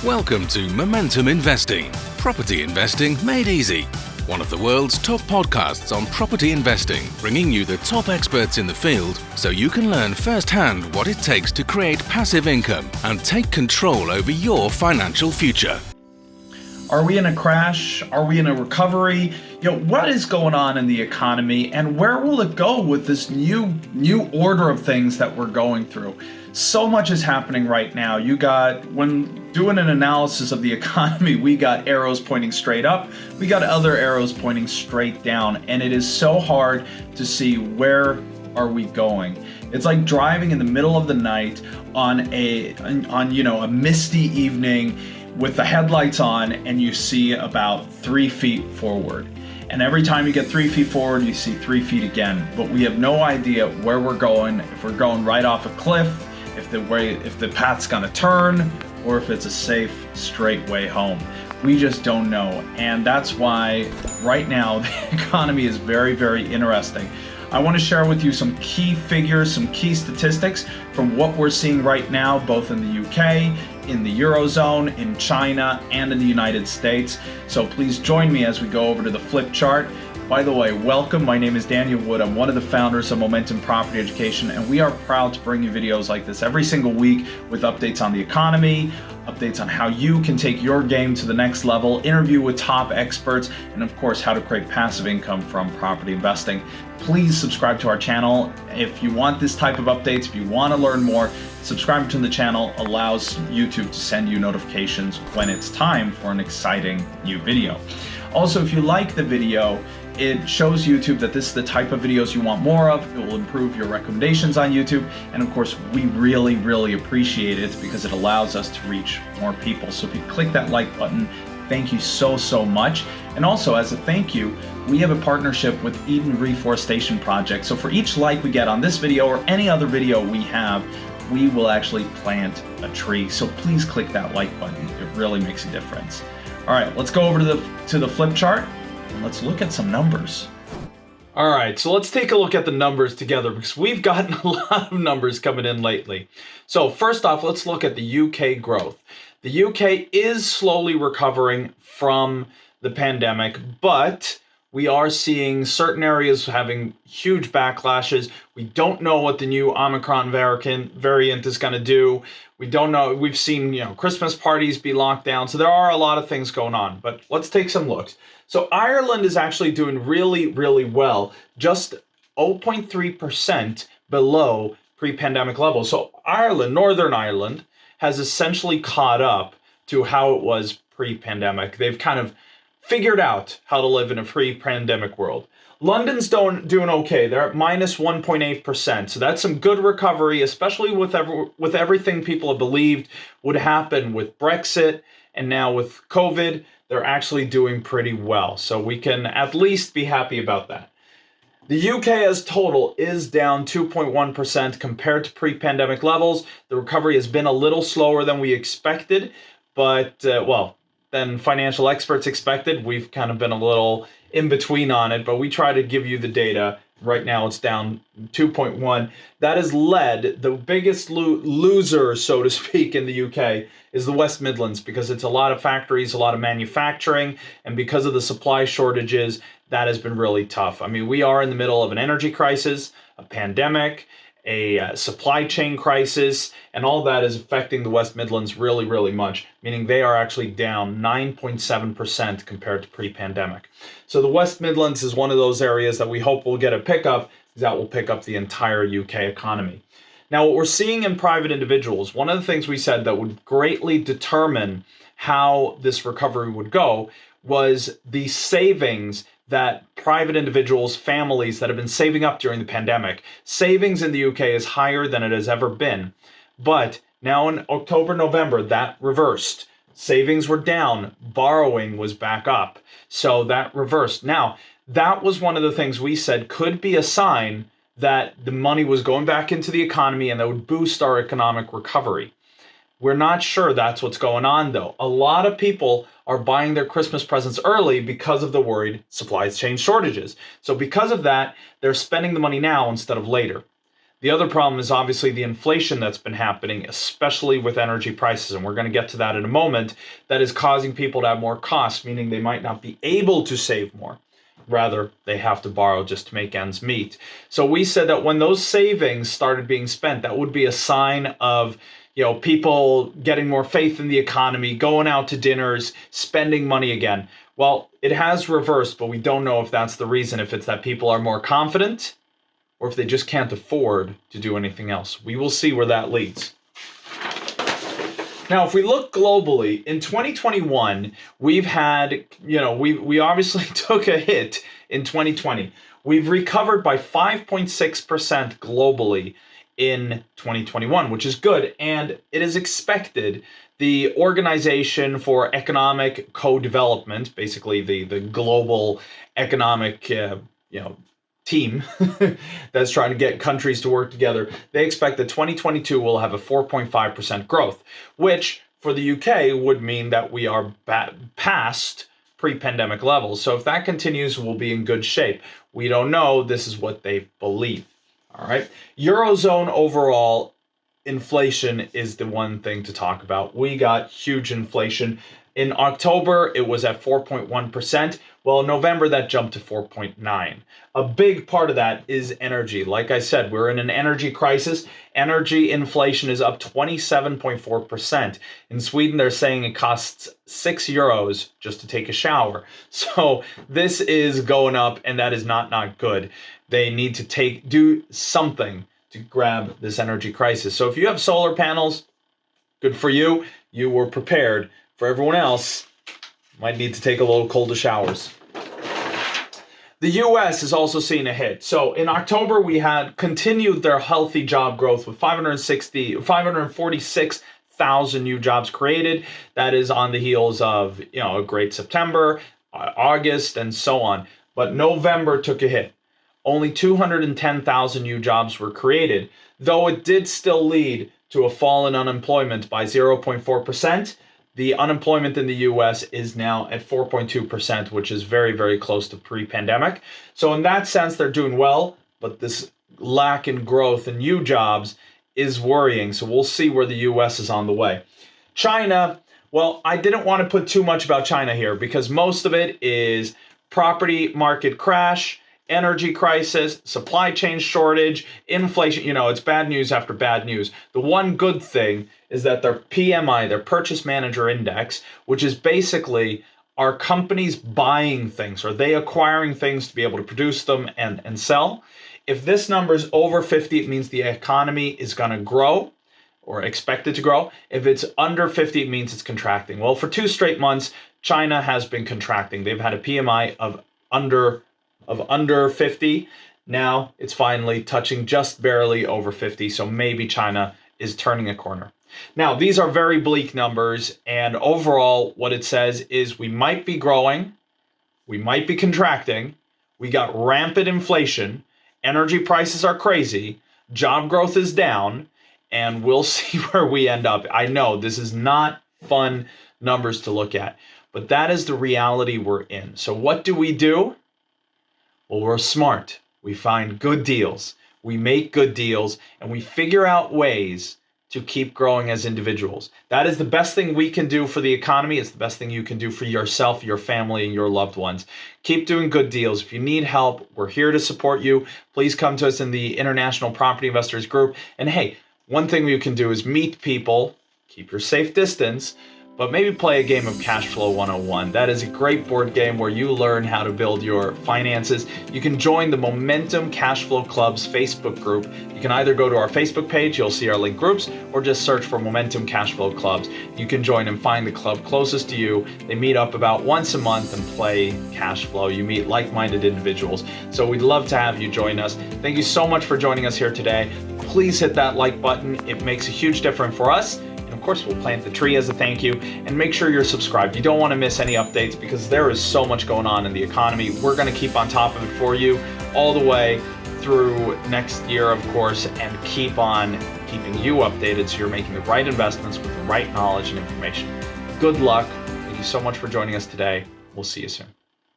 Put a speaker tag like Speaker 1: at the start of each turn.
Speaker 1: Welcome to Momentum Investing, property investing made easy. One of the world's top podcasts on property investing, bringing you the top experts in the field so you can learn firsthand what it takes to create passive income and take control over your financial future.
Speaker 2: Are we in a crash? Are we in a recovery? What is going on in the economy, and where will it go with this new order of things that we're going through? So much is happening right now. When doing an analysis of the economy, we got arrows pointing straight up, we got other arrows pointing straight down, and it is so hard to see where are we going. It's like driving in the middle of the night on a misty evening with the headlights on, and you see about 3 feet forward. And every time you get 3 feet forward, you see 3 feet again. But we have no idea where we're going, if we're going right off a cliff, if the path's gonna turn, or if it's a safe, straight way home. We just don't know. And that's why right now the economy is very, very interesting. I want to share with you some key figures, some key statistics from what we're seeing right now, both in the UK, in the Eurozone, in China, and in the United States. So please join me as we go over to the flip chart. By the way, welcome. My name is Daniel Wood. I'm one of the founders of Momentum Property Education, and we are proud to bring you videos like this every single week with updates on the economy, updates on how you can take your game to the next level, interview with top experts, and of course, how to create passive income from property investing. Please subscribe to our channel. If you want this type of updates, if you want to learn more, subscribing to the channel allows YouTube to send you notifications when it's time for an exciting new video. Also, if you like the video, it shows YouTube that this is the type of videos you want more of. It will improve your recommendations on YouTube. And of course, we really, really appreciate it because it allows us to reach more people. So if you click that like button, thank you so, so much. And also, as a thank you, we have a partnership with Eden Reforestation Project. So for each like we get on this video or any other video we have, we will actually plant a tree. So please click that like button. It really makes a difference. All right, let's go over to the flip chart. Let's look at some numbers. All right, so let's take a look at the numbers together because we've gotten a lot of numbers coming in lately. So first off, let's look at the UK growth. The UK is slowly recovering from the pandemic, but we are seeing certain areas having huge backlashes. We don't know what the new Omicron variant is going to do. We don't know. We've seen, Christmas parties be locked down. So there are a lot of things going on, but let's take some looks. So Ireland is actually doing really, really well, just 0.3% below pre-pandemic levels. So Ireland, Northern Ireland, has essentially caught up to how it was pre-pandemic. They've kind of figured out how to live in a pre-pandemic world. London's doing okay. They're at minus 1.8%. So that's some good recovery, especially with everything people have believed would happen with Brexit and now with COVID. They're actually doing pretty well. So we can at least be happy about that. The UK as total is down 2.1% compared to pre-pandemic levels. The recovery has been a little slower than we expected, but than financial experts expected. We've kind of been a little in between on it, but we try to give you the data. Right now it's down 2.1. That has led, the biggest loser, so to speak, in the UK is the West Midlands because it's a lot of factories, a lot of manufacturing, and because of the supply shortages, that has been really tough. I mean, we are in the middle of an energy crisis, a pandemic, a supply chain crisis, and all that is affecting the West Midlands really, really much, meaning they are actually down 9.7% compared to pre-pandemic. So the West Midlands is one of those areas that we hope will get a pickup, because that will pick up the entire UK economy. Now, what we're seeing in private individuals, one of the things we said that would greatly determine how this recovery would go was the savings that private individuals, families that have been saving up during the pandemic. Savings in the UK is higher than it has ever been. But now in October, November, that reversed. Savings were down, borrowing was back up. So that reversed. Now, that was one of the things we said could be a sign that the money was going back into the economy and that would boost our economic recovery. We're not sure that's what's going on, though. A lot of people are buying their Christmas presents early because of the worried supply chain shortages. So because of that, they're spending the money now instead of later.
Speaker 3: The other problem is obviously the inflation that's been happening, especially with energy prices. And we're going to get to that in a moment. That is causing people to have more costs, meaning they might not be able to save more. Rather, they have to borrow just to make ends meet. So we said that when those savings started being spent, that would be a sign of people getting more faith in the economy, going out to dinners, spending money again. Well, it has reversed, but we don't know if that's the reason, if it's that people are more confident or if they just can't afford to do anything else. We will see where that leads. Now, if we look globally, in 2021, we've had, we obviously took a hit in 2020. We've recovered by 5.6% globally in 2021, which is good. And it is expected the Organization for Economic Co-Development, basically the global economic, team that's trying to get countries to work together, they expect that 2022 will have a 4.5% growth, which for the UK would mean that we are past pre-pandemic levels. So if that continues, we'll be in good shape. We don't know. This is what they believe. All right. Eurozone overall inflation is the one thing to talk about. We got huge inflation. In October, it was at 4.1%. Well, in November, that jumped to 4.9%. A big part of that is energy. Like I said, we're in an energy crisis. Energy inflation is up 27.4%. In Sweden, they're saying it costs €6 just to take a shower. So this is going up, and that is not good. They need to do something to grab this energy crisis. So if you have solar panels, good for you. You were prepared. For everyone else, might need to take a little colder showers. The U.S. is also seeing a hit. So in October, we had continued their healthy job growth with 546,000 new jobs created. That is on the heels of a great September, August, and so on. But November took a hit. Only 210,000 new jobs were created, though it did still lead to a fall in unemployment by 0.4%. The unemployment in the U.S. is now at 4.2%, which is very, very close to pre-pandemic. So in that sense, they're doing well, but this lack in growth in new jobs is worrying. So we'll see where the U.S. is on the way. China, well, I didn't want to put too much about China here because most of it is property market crash, energy crisis, supply chain shortage, inflation. It's bad news after bad news. The one good thing is that their PMI, their Purchase Manager Index, which is basically are companies buying things? Are they acquiring things to be able to produce them and sell? If this number is over 50, it means the economy is going to grow or expected to grow. If it's under 50, it means it's contracting. Well, for 2 straight months, China has been contracting. They've had a PMI of under 50. Now it's finally touching just barely over 50. So maybe China is turning a corner. Now, these are very bleak numbers. And overall, what it says is we might be growing. We might be contracting. We got rampant inflation. Energy prices are crazy. Job growth is down. And we'll see where we end up. I know this is not fun numbers to look at, but that is the reality we're in. So what do? Well, we're smart. We find good deals. We make good deals, and we figure out ways to keep growing as individuals. That is the best thing we can do for the economy. It's the best thing you can do for yourself, your family, and your loved ones. Keep doing good deals. If you need help, we're here to support you. Please come to us in the International Property Investors Group. And hey, one thing you can do is meet people, keep your safe distance, but maybe play a game of Cash Flow 101. That is a great board game where you learn how to build your finances. You can join the Momentum Cash Flow Club's Facebook group. You can either go to our Facebook page, you'll see our link groups, or just search for Momentum Cash Flow Clubs. You can join and find the club closest to you. They meet up about once a month and play cash flow. You meet like-minded individuals. So we'd love to have you join us. Thank you so much for joining us here today. Please hit that like button. It makes a huge difference for us. Of course, we'll plant the tree as a thank you, and make sure you're subscribed. You don't want to miss any updates because there is so much going on in the economy. We're going to keep on top of it for you all the way through next year, of course, and keep on keeping you updated so you're making the right investments with the right knowledge and information. Good luck. Thank you so much for joining us today. We'll see you soon.